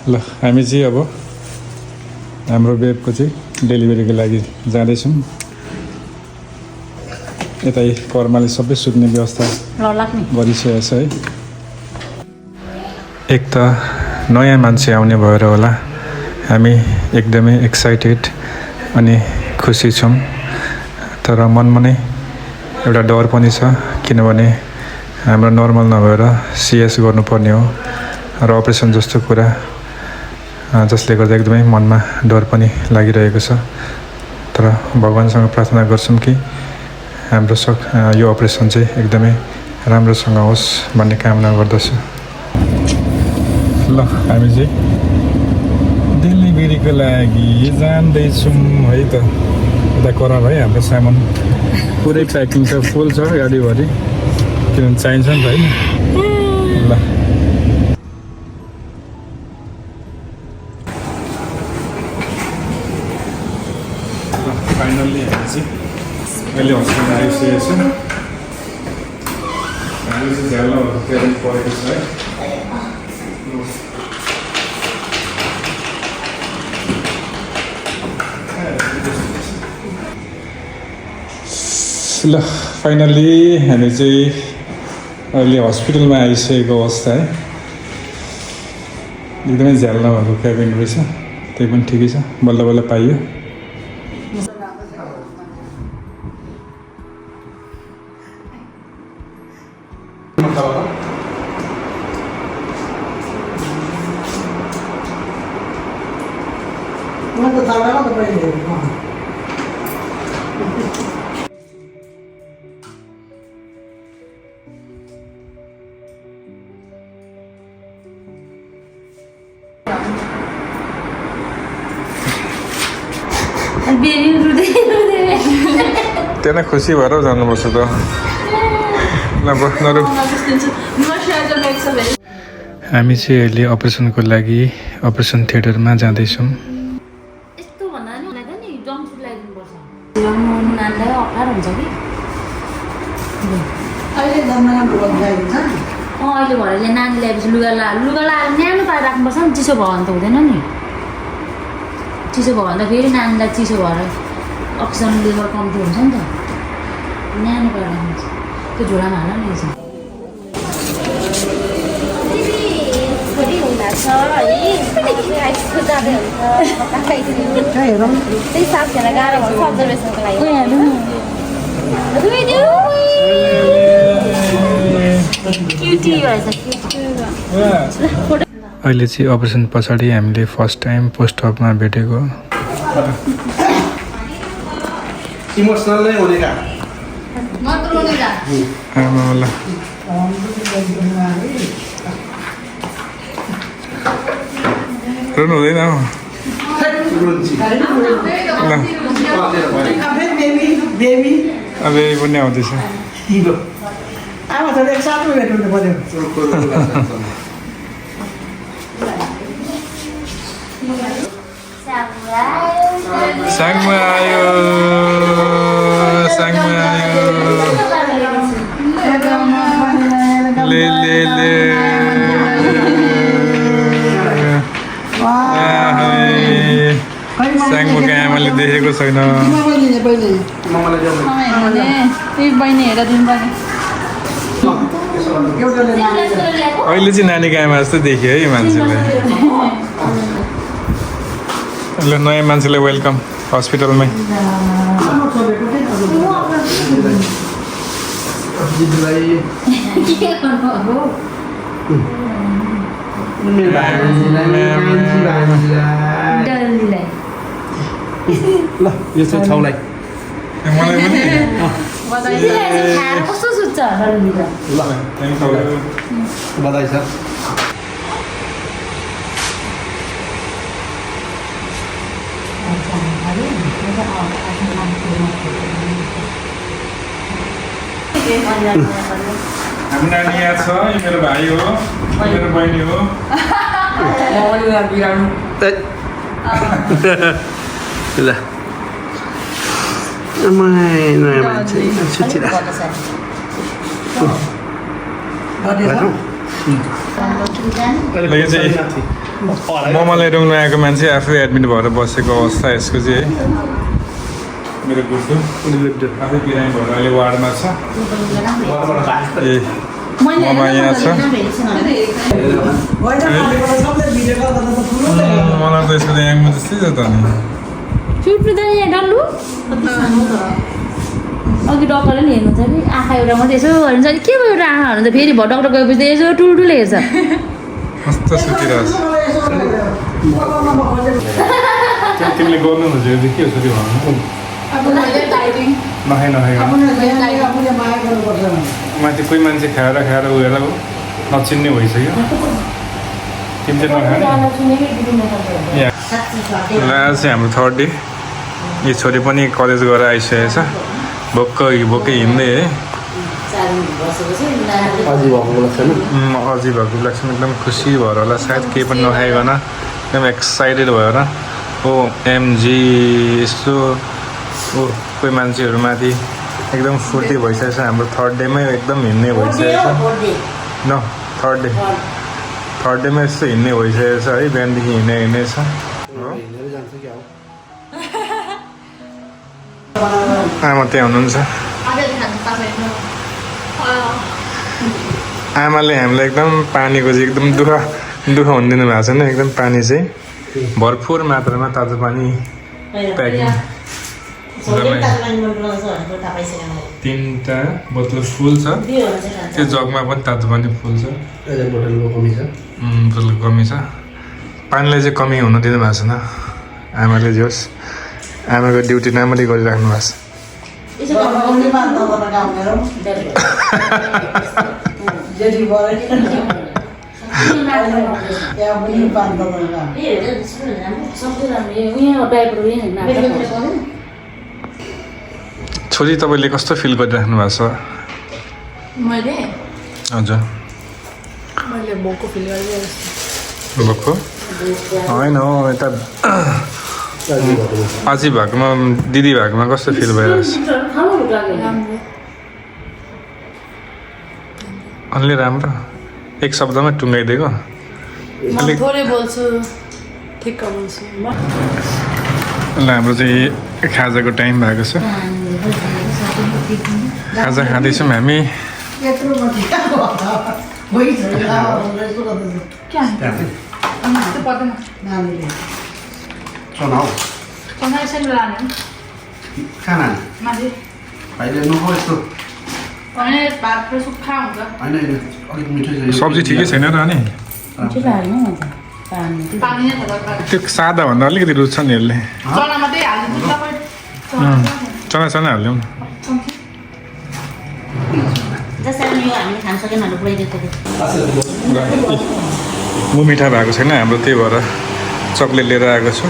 ल हामी चाहिँ अब हाम्रो बेबको चाहिँ डेलिभरीको लागि जाँदैछौँ। यतै कर्माले सबै सुत्ने व्यवस्था गरिसकेको छ है। एक त नयाँ मान्छे आउने भएर होला हामी एकदमै एक्साइटेड अनि खुसी छौँ, तर मनमा नै एउटा डर पनि छ, किनभने हाम्रो नर्मल नभएर सिएस गर्नुपर्ने हो र अपरेसन जस्तो कुरा जसले गर्दा एकदमै मनमा डर पनि लागिरहेको छ। तर भगवान्सँग प्रार्थना गर्छौँ कि हाम्रो यो अपरेसन चाहिँ एकदमै राम्रोसँग होस् भन्ने कामना गर्दछु। ल हामी चाहिँ डेलिभरीको लागि जाँदैछौँ है त। यता करा भाइ हाम्रो सामान पुरै प्याकिङ छ, फुल छ गाडीभरि, किनभने चाहिन्छ नि त होइन। ल फाइनल्ली हामी चाहिँ अहिले हस्पिटल आइसकेको छ। हामी चाहिँ झ्यालहरू क्यारेन्ट परेको छ है। ल फाइनल्ली हामी चाहिँ अहिले हस्पिटलमा आइसकेको अवस्था है। एकदमै झ्याल नभएको क्याबिन रहेछ, त्यही पनि ठिकै छ, बल्ल बल्ल पाइयो। त्यहाँ खुसी भएर जानुपर्छ त। हामी चाहिँ अहिले अपरेसनको लागि अपरेसन थिएटरमा जाँदैछौँ। अहिले भरेले नानी ल्याएपछि लुगा लाएर न्यानो पाएर राख्नुपर्छ नि, चिसो भयो भने त हुँदैन नि। चिसो भयो भने त फेरि नानीलाई चिसो भएर अक्सिजन लेभल कम्ती हुन्छ नि त, न्यानो पाएर राख्नुपर्छ। त्यो झोलामा हाल नि यसो। अहिले चाहिँ अपरेसन पछाडि हामीले फर्स्ट टाइम पोस्ट अपमा भेटेको। इमोसनल नै हुने का आमाला रुनु हुँदैन हो। अब पनि आउँदैछ। साङमा आयो, साङमा आयो। ले ले ले साङमाको आमाले देखेको छैन। बहिनी हेर दिनुपर्ने। अहिले चाहिँ नानीको आमा जस्तो देखियो है मान्छेलाई। ल नयाँ मान्छेलाई वेलकम हस्पिटलमै। ल यो चाहिँ छाउलाई मलाई पनि कस्तो सुत्छ ल बधाई छ। हाम्रो नानी यहाँ छ, यो मेरो भाइ हो, मेरो बहिनी हो। ल नयाँ मान्छे सुतिरहेको यो चाहिँ मलाई रुङ्नु आएको मान्छे आफै एडमिट भएर बसेको अवस्था यसको चाहिँ है मेरो गुड्डु आफै बिरामी भएर अहिले वार्डमा छ ए ममा यहाँ छ मलाई त यसको याङमा जस्तै छ त नि अघि डक्टरले नि हेर्नु छ कि आँखा एउटा मात्रै यसो भन्छ नि के भयो एउटा आँखा भन्छ फेरि डक्टर गएपछि त यसो टुल्टुलो हेर्छ कस्तो सुतिरहेछ तिमीले गर्नु हुन्छ के हो छोरी भन्नु नखाइ माथि कोही मान्छे खाएर उयो नचिन्ने भइसक्यो तिमी चाहिँ नखाने आज चाहिँ हाम्रो थर्ड डे यो छोरी पनि कलेज गएर आइसकेको छ भोकै हिँड्दै है अझै भएको लाग्छ एकदम खुसी भएर होला सायद केही पनि नखाइकन एकदम एक्साइटेड भएर ओ एमजी यस्तो ओ कोही मान्छेहरू माथि एकदम फुर्ती भइसकेको छ हाम्रो थर्ड डेमै एकदम हिँड्ने भइसकेको छ न थर्ड डेमा यस्तो हिँड्ने भइसकेको छ है बिहानदेखि हिँड्ने छ आमा त्यहाँ हुनुहुन्छ आमाले हामीलाई एकदम पानीको चाहिँ एकदम दुःख हुँदिनु भएको छैन एकदम पानी चाहिँ भरपुर मात्रामा तातो पानी प्याकिङ 3टा बोतल फुल छ त्यो जगमा पनि तातो पानी फुल छ बोतलको कमी छ पानीलाई चाहिँ कमी हुन दिनु भएको छैन आमाले जे होस् आमाको ड्युटी राम्ररी गरिराख्नु भएको छोरी तपाईँले कस्तो फिल गरिराख्नु भएको छ हजुर भोको होइन हौ यता अझै भएकोमा दिदी भएकोमा कस्तो फिल भइरहेको छ अलि राम्रो एक शब्दमा टुङ्गाइदिएको हाम्रो चाहिँ खाजाको टाइम भएको छ खाजा खाँदैछौँ हामी सब्जी ठिकै छैन र नि त्यो सादाभन्दा अलिकति रुच्छ नि यसले चना हाल्यौँ म मिठा भएको छैन हाम्रो त्यही भएर चक्लेट लिएर आएको छु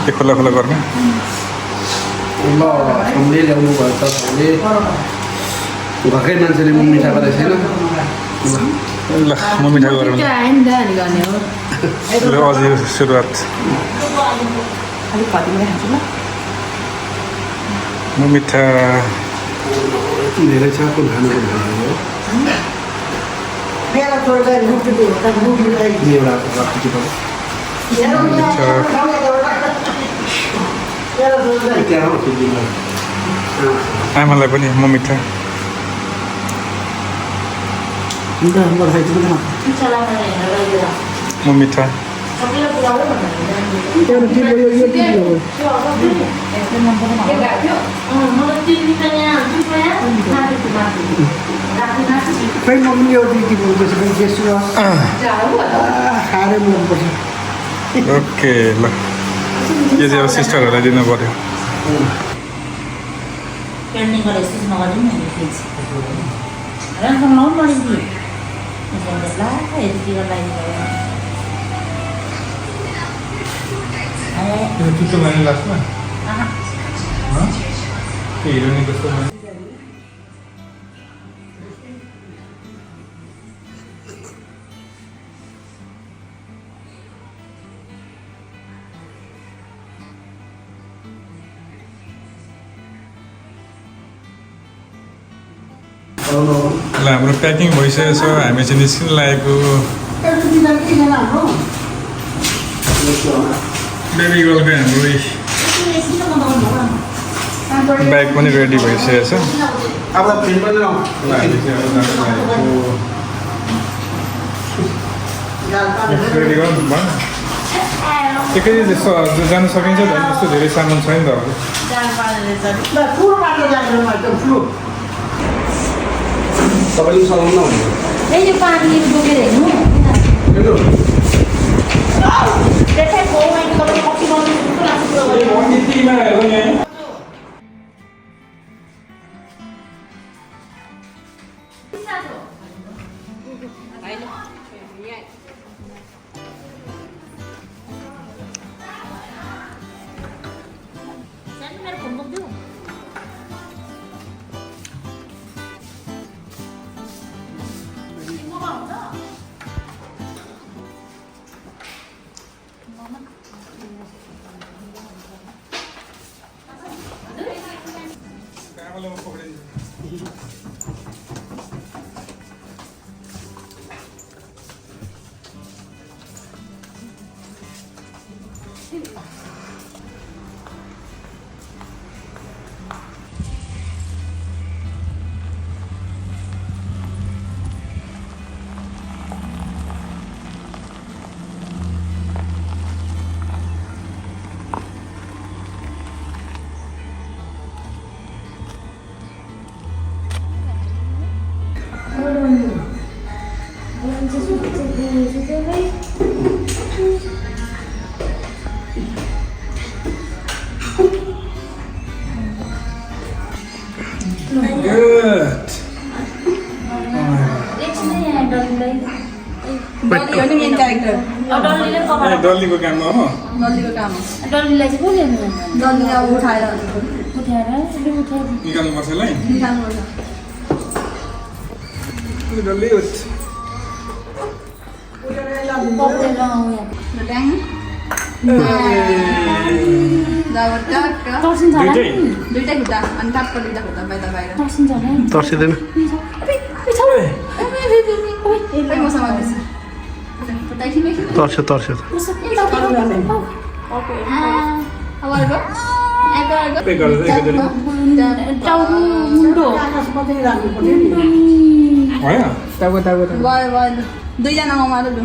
ए खोला गर्न घरकै मान्छेले म मिठा गरेको छैन ल म मिठा गरेर अझै सुरुवात म मिठा धेरै छ कुन खानु आमालाई पनि म मिठा म मिठा ओके ल यो चाहिँ अब सिस्टरहरूलाई दिनु पर्यो चित्तो लाने लास्टमा हिरोइन कस्तो ल हाम्रो प्याकिङ भइसकेको छ हामी चाहिँ निस्किन लागेको बेबी गर्लको हाम्रो ब्याग पनि रेडी भइसकेको छ अब फिल्म पनि ल, हामी चाहिँ अब जानु लागेको। रेडी गर्नु भयो एकैचोटि जस्तो जानु सकिन्छ झन् त्यस्तो धेरै सामान छैन त अब तपाईँले चलाउनु न ए यो पानी बोकेर हेर्नु मेरो फोन बोक्दिउ Good. डल्ली हो नि मेन क्यारेक्टर डल्लीको काममा हो डल्लीको काम हो डल्लीलाई चाहिँ कसले डल्ली अब उठाएर उठाएर निकाल्नुपर्छ ल निकाल्नुपर्छ डल्ली उठ ड्याङ दाबर टक्क टर्सिन्छ होला दुइटै? नि दुइटै खुट्टा अनि टक्क दुइटा खुट्टा बाहिर बाहिर टर्सिन्छ होला नि तर्सिँदैन खै मसँग बेसी खुट्टा एकछिन तर्स्यो तर्स्यो अब अर्को अर्को पे गरेर एकैचोटि टाउको मुन्टो भयो भयो भयो दुईजना उमालो लु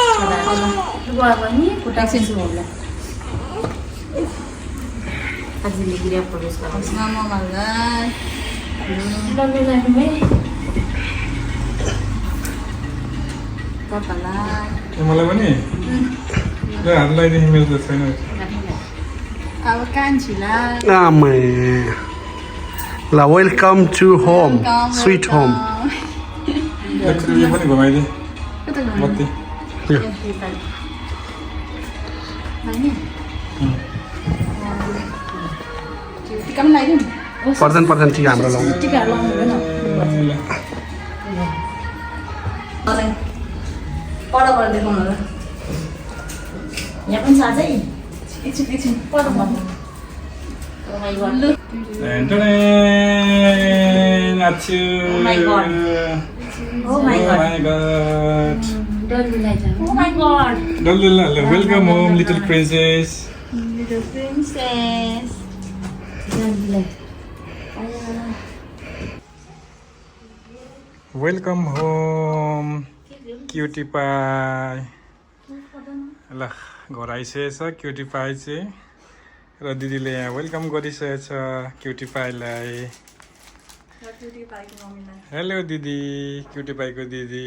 गयो भने खुट्टा एकछिन होला अझै गिरा प्रवेश गर्छ ममलाई डल्ली लाग्नुमै तपाईँलाई मलाई पनि ल हात लगाइदेखि मेरो त छैन अब कान्छीलाई ल welcome to home sweet home एकचोटि यो पनि घुमाइदिए बत्ती टिका पनि लगाइदिउँ पर्दैन पर्दैन ठिक हाम्रो लाउनु टिकाहरू लाउनु हुँदैन पर देखाउनु होला यहाँ पनि साझै एकछिन एकछिन पर भन्नु लु नाच्यो Oh my God. Oh my God. God. डल्लीलाई चाहिँ ओ माई गॉड डल्लु ल welcome home little princess little princess डल्लीलाई वेलकम होम क्युटी पाई ल घर आइसकेछ क्युटी पाई चाहिँ र दिदीले यहाँ वेलकम गरिसकेछ क्युटी पाईलाई हेलो दिदी क्युटी पाईको दिदी